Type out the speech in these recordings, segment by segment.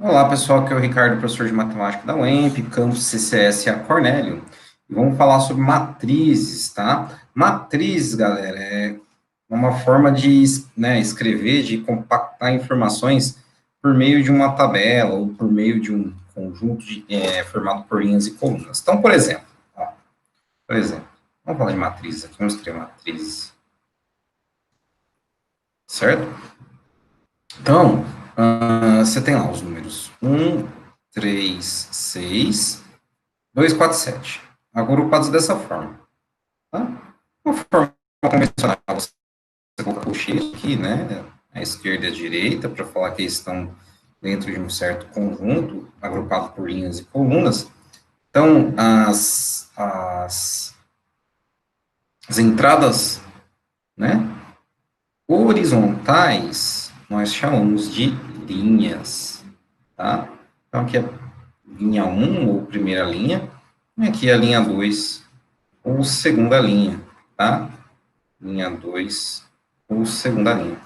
Olá, pessoal, aqui é o Ricardo, professor de matemática da UEMP, campus CCS a Cornélio. E vamos falar sobre matrizes, tá? Matrizes, galera, é uma forma de, escrever, de compactar informações por meio de uma tabela ou por meio de um conjunto formado por linhas e colunas. Então, por exemplo, vamos falar de matrizes aqui, vamos escrever matrizes, certo? Então, você tem lá os números 3, 6, 2, 4, 7. Agrupados dessa forma. Tá? Uma forma convencional, você coloca o X aqui, né? A esquerda e a direita, para falar que eles estão dentro de um certo conjunto, agrupado por linhas e colunas. Então, as entradas, né, horizontais, nós chamamos de linhas. Tá? Então, aqui é linha 1, ou primeira linha, e aqui é a linha 2, ou segunda linha, tá? Linha 2, ou segunda linha.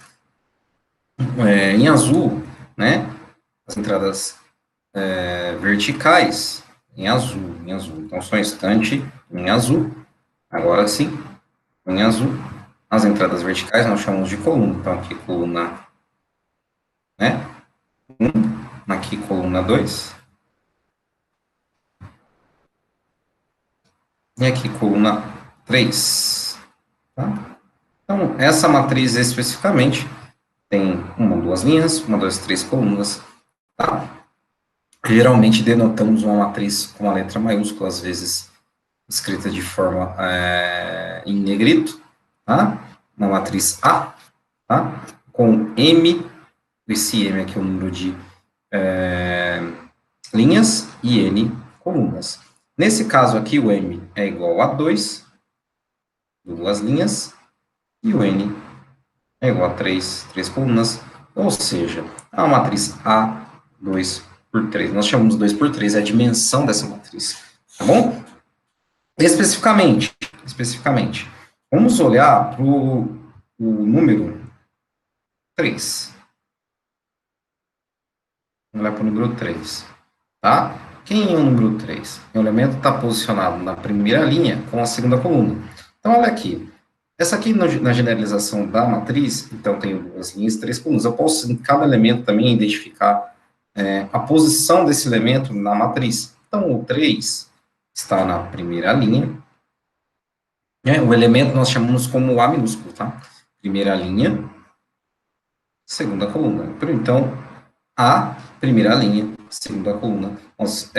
Em azul, né? As entradas verticais, em azul, em azul. Então, só um instante, em azul. Agora sim, em azul. As entradas verticais nós chamamos de coluna. Então, aqui coluna, né? 1, aqui coluna 2. E aqui coluna 3. Tá? Então, essa matriz especificamente tem uma, duas linhas, uma, duas, três colunas. Tá? Geralmente denotamos uma matriz com a letra maiúscula, às vezes escrita de forma em negrito, tá? Na matriz A, tá? Com M, esse M aqui é o número de linhas e N colunas. Nesse caso aqui, o M é igual a 2, duas linhas, e o N é igual a 3 colunas, ou seja, a matriz A, 2 por 3. Nós chamamos 2 por 3, é a dimensão dessa matriz, tá bom? Especificamente, vamos olhar para o número 3. Vamos olhar para o número 3, tá? Quem é o número 3? O elemento está posicionado na primeira linha com a segunda coluna. Então, olha aqui. Essa aqui, na generalização da matriz, então, tem duas linhas e três colunas. Eu posso, em cada elemento, também identificar a posição desse elemento na matriz. Então, o 3 está na primeira linha. O elemento nós chamamos como A minúsculo, tá? Primeira linha, segunda coluna. Então, A, primeira linha, segunda coluna. Nós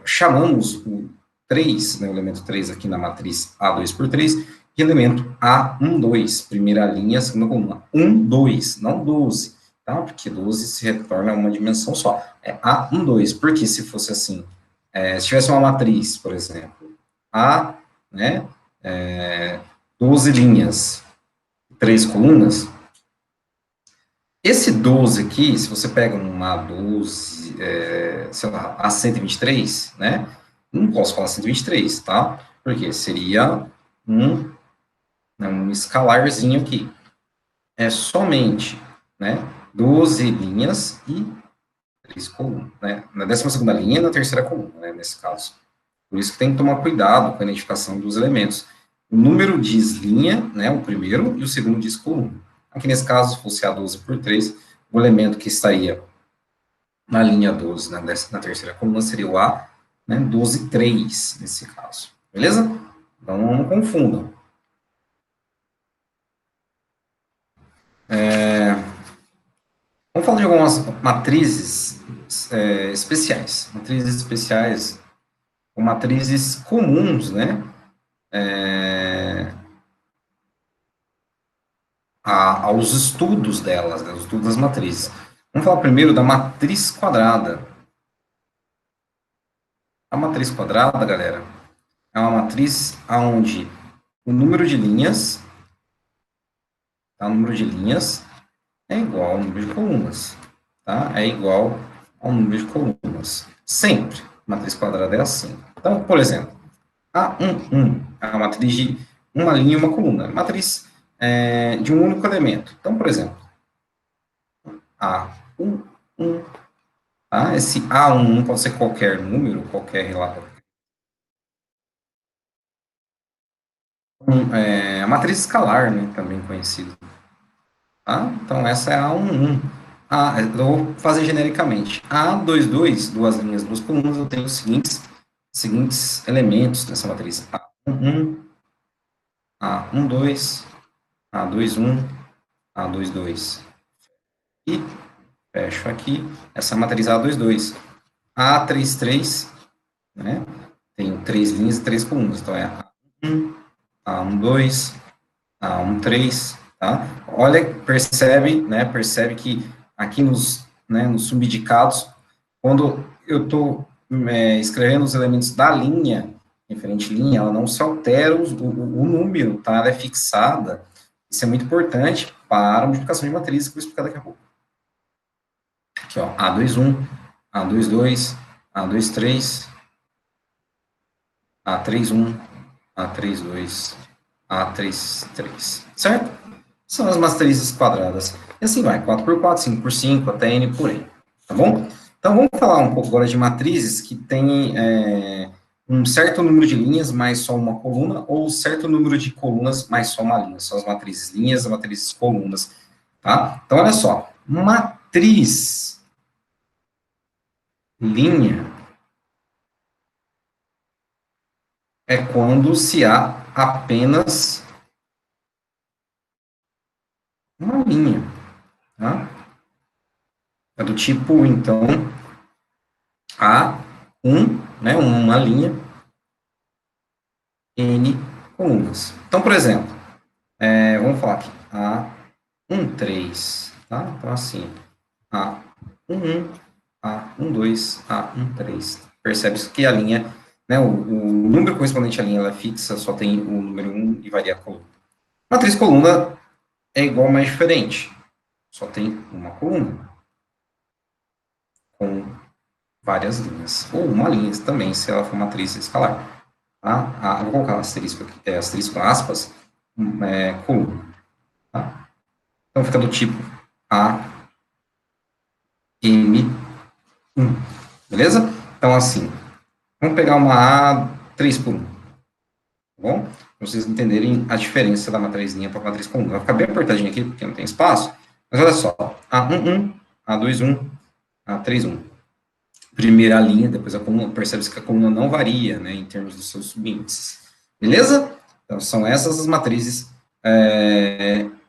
chamamos o 3, né, o elemento 3 aqui na matriz A2 por 3, de elemento A1, 2, primeira linha, segunda coluna. 1, 2, não 12, tá? Porque 12 se retorna a uma dimensão só. É A1, 2, porque se fosse assim, se tivesse uma matriz, por exemplo, A, né, 12 linhas, 3 colunas, esse 12 aqui, se você pega um A12, sei lá, A123, né? Não posso falar 123, tá? Porque seria um escalarzinho aqui. É somente, né, 12 linhas e 3 colunas, né? Na 12ª linha e na terceira coluna, né, nesse caso. Por isso que tem que tomar cuidado com a identificação dos elementos. O número diz linha, né, o primeiro, e o segundo diz coluna. Aqui nesse caso, se fosse A12 por 3, o elemento que estaria na linha 12, na terceira coluna, seria o A, né, 12, 3, nesse caso. Beleza? Então, não confundam. Vamos falar de algumas matrizes especiais. Matrizes especiais, ou matrizes comuns, né, aos estudos delas, né, os estudos das matrizes. Vamos falar primeiro da matriz quadrada. A matriz quadrada, galera, é uma matriz onde o número de linhas, tá? O número de linhas é igual ao número de colunas, tá? É igual ao número de colunas. Sempre. A matriz quadrada é assim. Então, por exemplo, A11 é uma matriz de uma linha e uma coluna. Matriz de um único elemento. Então, por exemplo, A11, tá? Esse A11 pode ser qualquer número, qualquer relatório. A matriz escalar, né, também conhecida. Tá? Então, essa é a A11. Eu vou fazer genericamente. A22, duas linhas, duas colunas, eu tenho os seguintes elementos dessa matriz. A11, A12, A21, A22. E fecho aqui essa matriz A22. A33, né? Tenho três linhas e três colunas. Então, é A1, A12, A13, tá? Olha, percebe, né? Percebe que aqui nos subdicados, quando eu estou escrevendo os elementos da linha, referente linha, ela não se altera o número, tá? Ela é fixada. Isso é muito importante para a multiplicação de matrizes, que eu vou explicar daqui a pouco. Aqui, ó, A21, A22, A23, A31, A32, A33, certo? São as matrizes quadradas. E assim vai, 4 por 4, 5 por 5, até N por N, tá bom? Então, vamos falar um pouco agora de matrizes que têm um certo número de linhas mais só uma coluna, ou certo número de colunas mais só uma linha. São as matrizes linhas, as matrizes colunas, tá? Então, olha só, matriz linha é quando se há apenas uma linha, tá? É do tipo, então, A1, né, uma linha, N colunas. Então, por exemplo, vamos falar aqui, A13, tá? Então, assim, A11, A12, A13. Percebe-se que a linha, né, o número correspondente à linha, ela é fixa, só tem o número 1 e varia a coluna. Matriz coluna é igual, mas diferente. Só tem uma coluna, com várias linhas. Ou uma linha também, se ela for matriz escalar. Tá? Vou colocar asterisco aqui, asterisco aspas, coluna. Tá? Então fica do tipo A, M, 1. Beleza? Então, assim, vamos pegar uma A 3 por 1. Tá bom? Para vocês entenderem a diferença da matriz linha para a matriz coluna. Vai ficar bem apertadinho aqui, porque não tem espaço. Mas olha só, A11, A21, A31. Primeira linha, depois a coluna, percebe-se que a coluna não varia, né, em termos dos seus subíndices. Beleza? Então, são essas as matrizes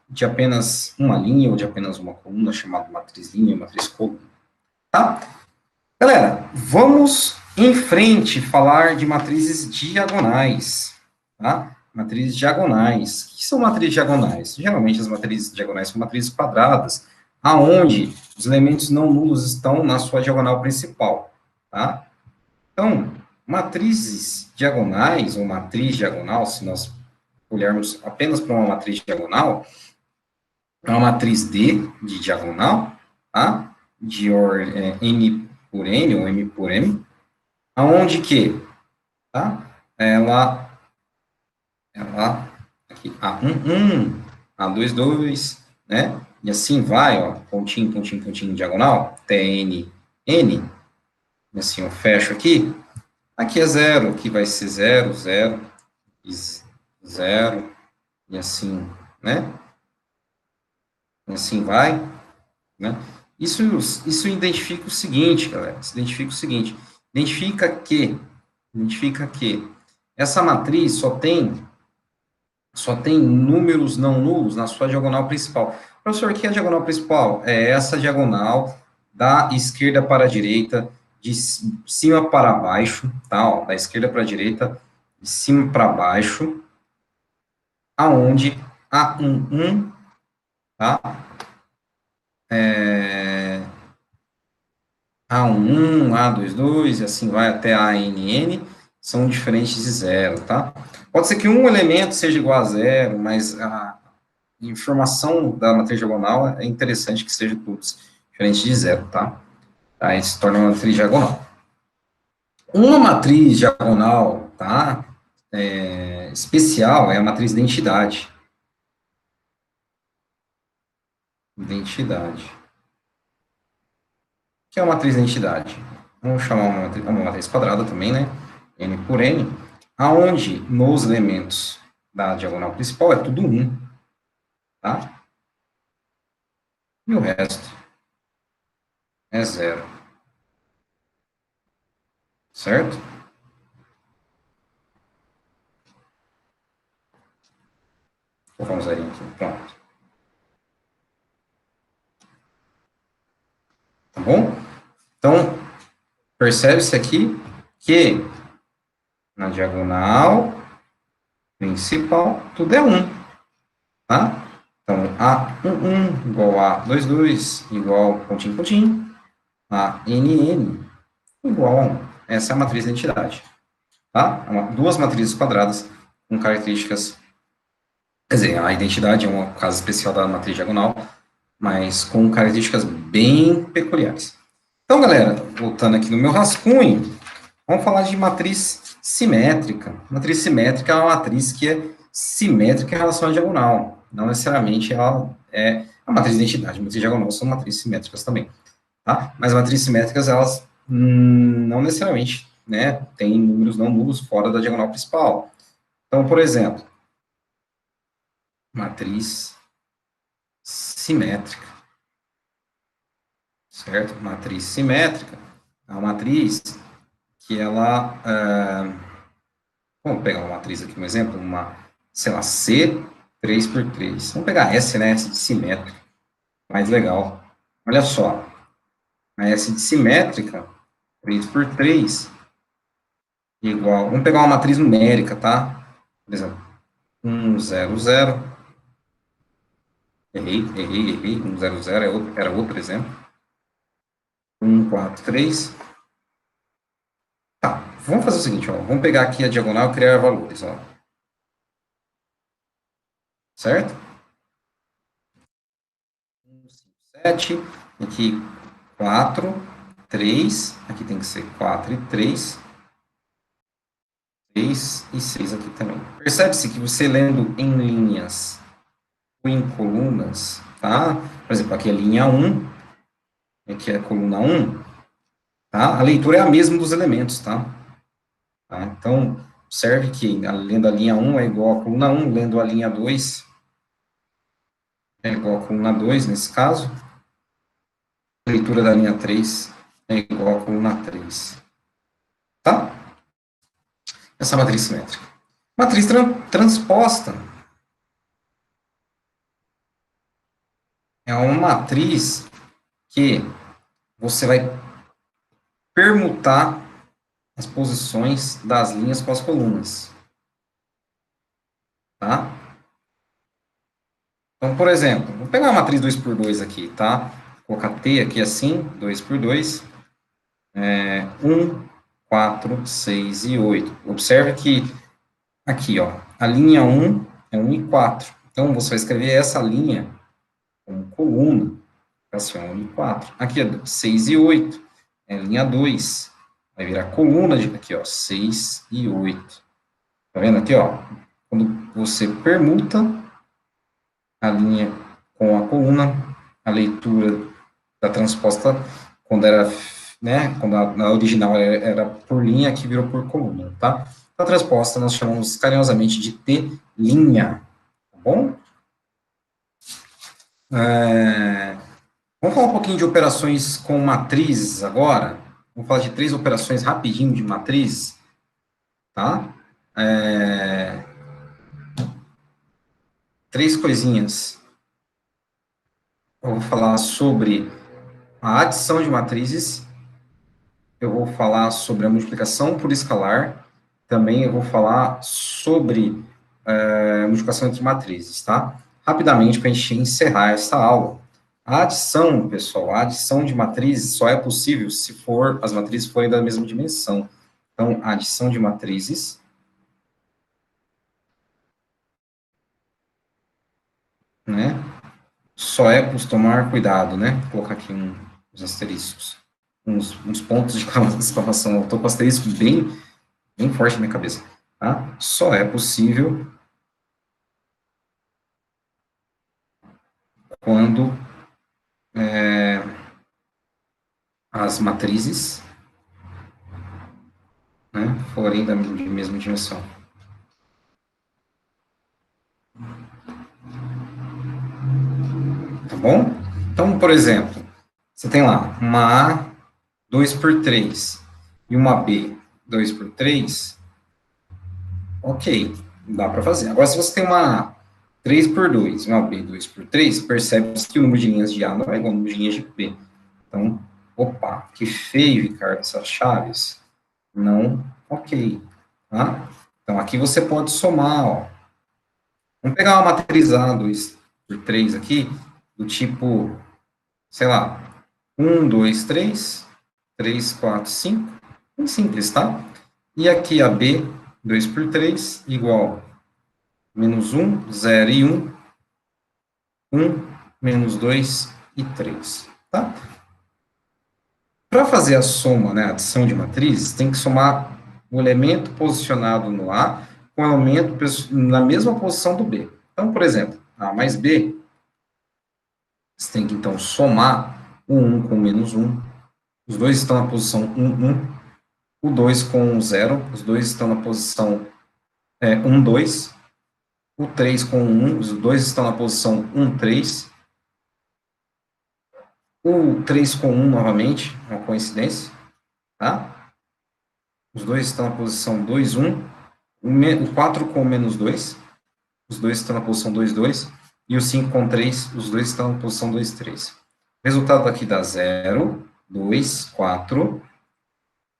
de apenas uma linha ou de apenas uma coluna, chamada matriz linha ou matriz coluna. Tá? Galera, vamos em frente falar de matrizes diagonais. Tá? Matrizes diagonais. O que são matrizes diagonais? Geralmente, as matrizes diagonais são matrizes quadradas, aonde os elementos não nulos estão na sua diagonal principal. Tá? Então, matrizes diagonais, ou matriz diagonal, se nós olharmos apenas para uma matriz diagonal, é uma matriz D de diagonal, tá? De N por N, ou M por M, aonde que, tá? Aqui, A11, A22, né? E assim vai, ó, pontinho, pontinho, pontinho, diagonal, TN, N, e assim eu fecho aqui. Aqui é zero, aqui vai ser zero, zero, zero, e assim, né? E assim vai, né? Isso identifica o seguinte, galera, identifica que essa matriz só tem números não nulos na sua diagonal principal. Professor, o que é a diagonal principal? É essa diagonal da esquerda para a direita, de cima para baixo, tá? Ó, da esquerda para a direita, de cima para baixo, aonde A11, tá? A11, A22, e assim vai até ANN, são diferentes de zero, tá? Pode ser que um elemento seja igual a zero, mas a informação da matriz diagonal é interessante que sejam todos diferentes de zero, tá? Aí se torna uma matriz diagonal. Uma matriz diagonal, tá? Especial é a matriz identidade. Identidade. que é a matriz da identidade? Vamos chamar uma matriz quadrada também, né? N por N, aonde nos elementos da diagonal principal é tudo 1, tá? E o resto é 0, certo? Vou colocar um zerinho aqui, pronto. Tá bom? Então, percebe-se aqui que na diagonal principal tudo é 1, tá? Então, A11 igual a 22 igual pontinho, pontinho. A NN igual a 1. Essa é a matriz de identidade. Tá? Duas matrizes quadradas com características. Quer dizer, a identidade é um caso especial da matriz diagonal, mas com características bem peculiares. Então, galera, voltando aqui no meu rascunho, vamos falar de matriz simétrica. Matriz simétrica é uma matriz que é simétrica em relação à diagonal. Não necessariamente ela é a matriz de identidade. Matriz diagonal são matrizes simétricas também. Tá? Mas matrizes simétricas, elas não necessariamente, né, têm números não nulos fora da diagonal principal. Então, por exemplo, matriz simétrica, certo? Matriz simétrica é uma matriz que ela, vamos pegar uma matriz aqui, um exemplo, uma, sei lá, C 3 por 3. Vamos pegar S, né, S de simétrica, mais legal. Olha só, a S de simétrica, 3 por 3, igual, vamos pegar uma matriz numérica, tá? Por exemplo, 1, 0, 0, errei, 1, 0, 0, era outro exemplo. 1, 4, 3. Tá, vamos fazer o seguinte, ó, vamos pegar aqui a diagonal e criar valores, ó. Certo? 1, 5, 7, aqui 4, 3, aqui tem que ser 4 e 3, 3 e 6 aqui também. Percebe-se que você lendo em linhas ou em colunas, tá? Por exemplo, aqui é linha 1, aqui é a coluna 1, tá? A leitura é a mesma dos elementos, tá? Então, serve que lendo a linha 1 é igual à coluna 1, lendo a linha 2 é igual à coluna 2, nesse caso. A leitura da linha 3 é igual à coluna 3. Tá? Essa é a matriz simétrica. Matriz transposta é uma matriz que você vai permutar as posições das linhas com as colunas. Tá? Então, por exemplo, vou pegar uma matriz 2 por 2 aqui, tá? Vou colocar T aqui assim, 2 por 2, 1, 4, 6 e 8. Observe que aqui, ó, a linha 1 é 1 e 4. Então, você vai escrever essa linha como coluna, assim, 1 e 4. Aqui, ó, 6 e 8, é linha 2. Vai virar coluna de aqui, ó, 6 e 8. Tá vendo aqui, ó? Quando você permuta a linha com a coluna, a leitura da transposta, quando era, né, quando na original era por linha, aqui virou por coluna, tá? A transposta nós chamamos carinhosamente de T', tá bom? Vamos falar um pouquinho de operações com matrizes agora. Vamos falar de 3 operações rapidinho de matrizes, tá? 3 coisinhas. Eu vou falar sobre a adição de matrizes, eu vou falar sobre a multiplicação por escalar, também eu vou falar sobre multiplicação entre matrizes, tá? Rapidamente, para a gente encerrar essa aula. A adição, pessoal, a adição de matrizes só é possível se as matrizes forem da mesma dimensão. Então, a adição de matrizes, né, só é possível tomar cuidado, né, vou colocar aqui uns asteriscos, uns pontos de exclamação, eu estou com asterisco bem forte na minha cabeça, tá? Só é possível quando as matrizes, né, forem da mesma dimensão. Tá bom? Então, por exemplo, você tem lá uma A 2 por 3 e uma B 2 por 3, ok, dá para fazer. Agora, se você tem uma A 3 por 2 e uma B 2 por 3, percebe-se que o número de linhas de A não é igual ao número de linhas de B. Então, opa, que feio, Ricardo, essas chaves. Não, ok. Tá? Então, aqui você pode somar, ó. Vamos pegar uma matriz A 2 por 3 aqui, do tipo, sei lá, 1, 2, 3, 3, 4, 5. Bem simples, tá? E aqui a B, 2 por 3, igual menos 1, 0 e 1, 1, menos 2 e 3, tá? Para fazer a soma, né, a adição de matrizes, tem que somar o elemento posicionado no A com o elemento na mesma posição do B. Então, por exemplo, A mais B, você tem que, então, somar o 1 com o menos 1. Os dois estão na posição 1, 1. O 2 com o 0. Os dois estão na posição 1, 2. O 3 com o 1. Os dois estão na posição 1, 3. O 3 com 1 novamente, uma coincidência, tá? Os dois estão na posição 2, 1. O 4 com menos 2, os dois estão na posição 2, 2. E o 5 com 3, os dois estão na posição 2, 3. O resultado aqui dá 0, 2, 4,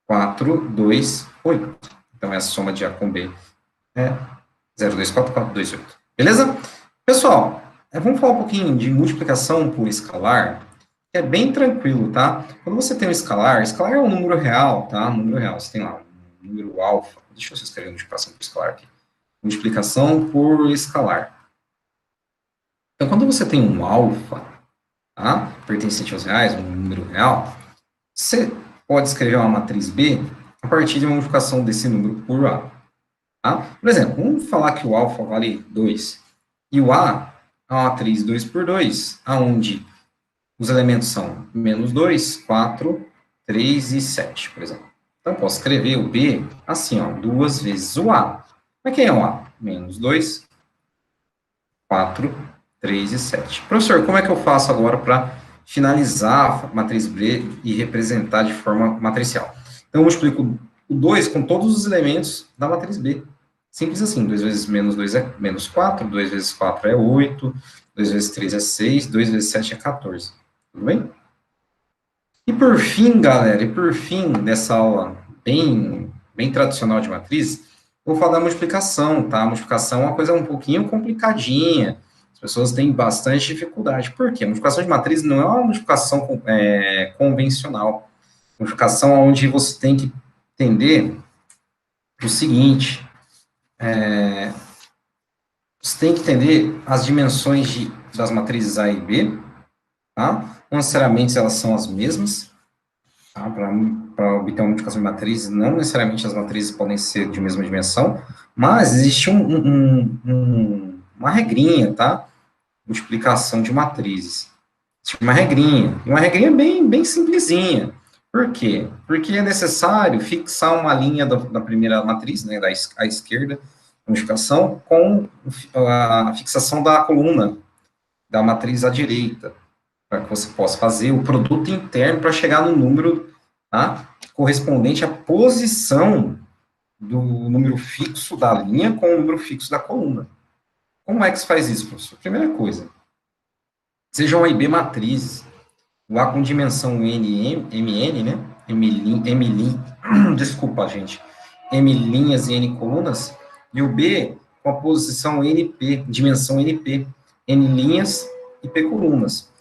4, 2, 8. Então, essa soma de A com B é 0, 2, 4, 4, 2, 8. Beleza? Pessoal, vamos falar um pouquinho de multiplicação por escalar, que é bem tranquilo, tá? Quando você tem um escalar é um número real, tá? Um número real. Você tem lá um número alfa. Deixa eu escrever a multiplicação por escalar aqui. Multiplicação por escalar. Então, quando você tem um alfa, tá? Pertencente aos reais, um número real, você pode escrever uma matriz B a partir de uma multiplicação desse número por A. Tá? Por exemplo, vamos falar que o alfa vale 2 e o A é uma matriz 2 por 2, onde os elementos são menos 2, 4, 3 e 7, por exemplo. Então, eu posso escrever o B assim, ó, 2 vezes o A. Mas quem é o A? Menos 2, 4, 3 e 7. Professor, como é que eu faço agora para finalizar a matriz B e representar de forma matricial? Então, eu multiplico o 2 com todos os elementos da matriz B. Simples assim, 2 vezes menos 2 é menos 4, 2 vezes 4 é 8, 2 vezes 3 é 6, 2 vezes 7 é 14. Tudo bem? E por fim, galera, e por fim dessa aula bem tradicional de matriz, vou falar da multiplicação, tá? A multiplicação é uma coisa um pouquinho complicadinha. As pessoas têm bastante dificuldade. Por quê? A multiplicação de matriz não é uma multiplicação convencional. Multiplicação onde você tem que entender o seguinte, você tem que entender as dimensões das matrizes A e B, tá? Não necessariamente elas são as mesmas, tá? Para obter uma multiplicação de matrizes, não necessariamente as matrizes podem ser de mesma dimensão, mas existe uma regrinha, tá? Multiplicação de matrizes. Existe uma regrinha, e uma regrinha bem simplesinha. Por quê? Porque é necessário fixar uma linha da primeira matriz, né, à esquerda, multiplicação, com a fixação da coluna da matriz à direita, para que você possa fazer o produto interno para chegar no número, tá, correspondente à posição do número fixo da linha com o número fixo da coluna. Como é que se faz isso, professor? Primeira coisa, sejam A e B matrizes, o A com dimensão MN, né? Desculpa, gente. M linhas e N colunas, e o B com a posição NP, dimensão NP, N linhas e P colunas.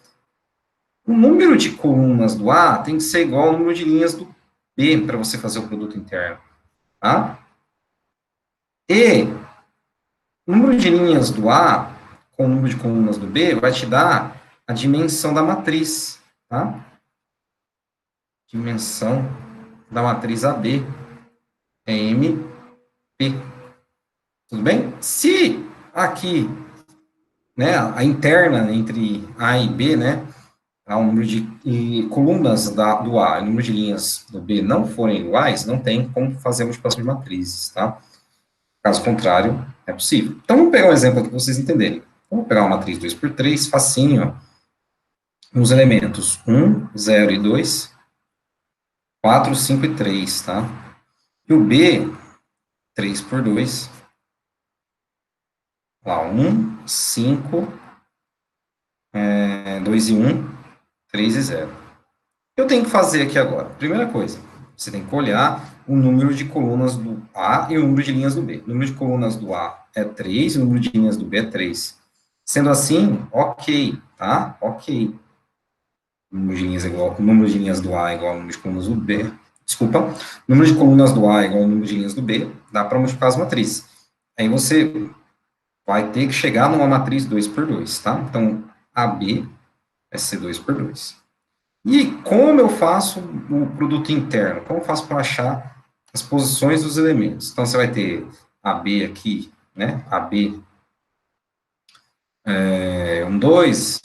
O número de colunas do A tem que ser igual ao número de linhas do B para você fazer o produto interno, tá? E o número de linhas do A com o número de colunas do B vai te dar a dimensão da matriz, tá? Dimensão da matriz AB é MP. Tudo bem? Se aqui, né, a interna entre A e B, né, o número de colunas do A e o número de linhas do B não forem iguais, não tem como fazer a multiplicação de matrizes, tá? Caso contrário, é possível. Então, vamos pegar um exemplo aqui para vocês entenderem. Vamos pegar uma matriz 2 por 3, facinho, ó. Os elementos 1, 0 e 2, 4, 5 e 3, tá? E o B, 3 por 2, lá, 1, 5, 2 e 1, 3 e 0. Eu tenho que fazer aqui agora? Primeira coisa, você tem que olhar o número de colunas do A e o número de linhas do B. O número de colunas do A é 3, o número de linhas do B é 3. Sendo assim, ok, tá? Ok. O número de linhas do A é igual ao número de colunas do B. Desculpa. O número de colunas do A é igual ao número de linhas do B. Dá para multiplicar as matrizes. Aí você vai ter que chegar numa matriz 2 por 2, tá? Então, AB vai ser 2 por 2. E como eu faço o produto interno? Como eu faço para achar as posições dos elementos? Então, você vai ter AB aqui, né? AB 1, 2,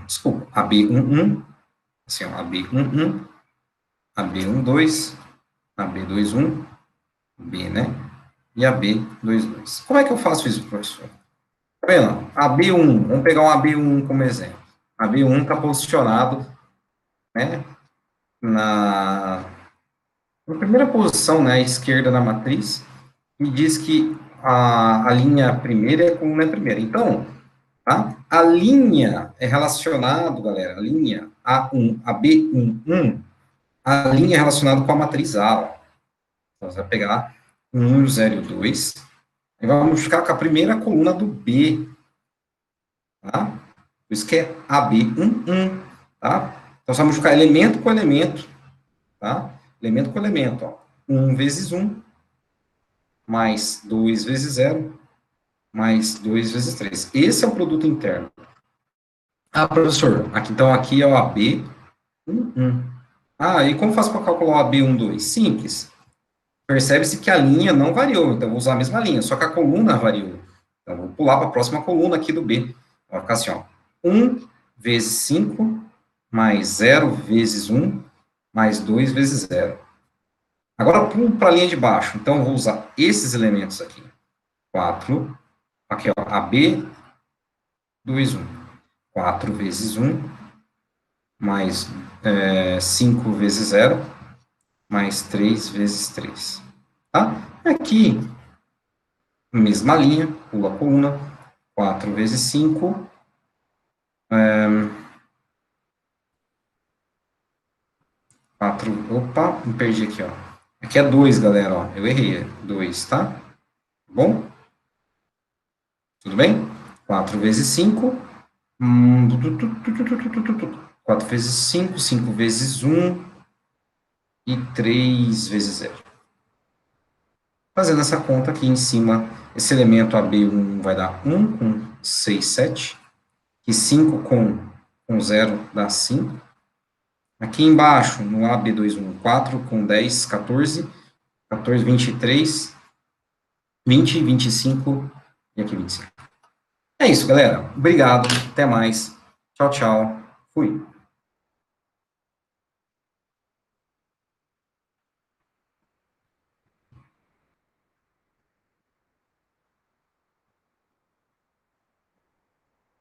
desculpa, AB 1, 1, assim, ó, AB 1, 1, AB 1, 2, AB 2, 1, B, né? E AB 2, 2. Como é que eu faço isso, professor? Tá vendo? AB1, vamos pegar um AB1 como exemplo. AB1 está posicionado, né, na primeira posição, né, à esquerda na matriz, e diz que a linha primeira é a coluna primeira. Então, tá? A linha é relacionado, galera, a linha A1, a B1, 1, a linha é relacionada com a matriz A. Ó. Então, você vai pegar 1, 0 e 2, e vamos ficar com a primeira coluna do B, tá? Por isso que é AB1, 1, tá? Então, você vai multiplicar elemento com elemento, tá? Elemento com elemento, ó. 1 vezes 1, mais 2 vezes 0, mais 2 vezes 3. Esse é o produto interno. Ah, professor, aqui, então aqui é o AB 1, 1. Ah, e como faço para calcular o AB 1, 2? Simples. Percebe-se que a linha não variou, então eu vou usar a mesma linha, só que a coluna variou. Então, vou pular para a próxima coluna aqui do B. Vai ficar assim, ó. 1 vezes 5, mais 0 vezes 1, mais 2 vezes 0. Agora, pulo para a linha de baixo. Então, eu vou usar esses elementos aqui. 4, aqui, ó, AB 2, 1. 4 vezes 1, mais 5 vezes 0, mais 3 vezes 3. Tá? Aqui, mesma linha, pula a coluna, 4 vezes 5, 4, opa, me perdi aqui, ó. Aqui é 2, galera, ó, eu errei, é 2, tá? Bom? Tudo bem? 4 vezes 5, 4 vezes 5, 5 vezes 1 e 3 vezes 0. Fazendo essa conta aqui em cima, esse elemento AB1 vai dar 1 com 6, 7, e 5 com 0 dá 5. Aqui embaixo, no AB21, 4 com 10, 14, 14, 23, 20, 25 e aqui 25. É isso, galera. Obrigado. Até mais. Tchau, tchau. Fui.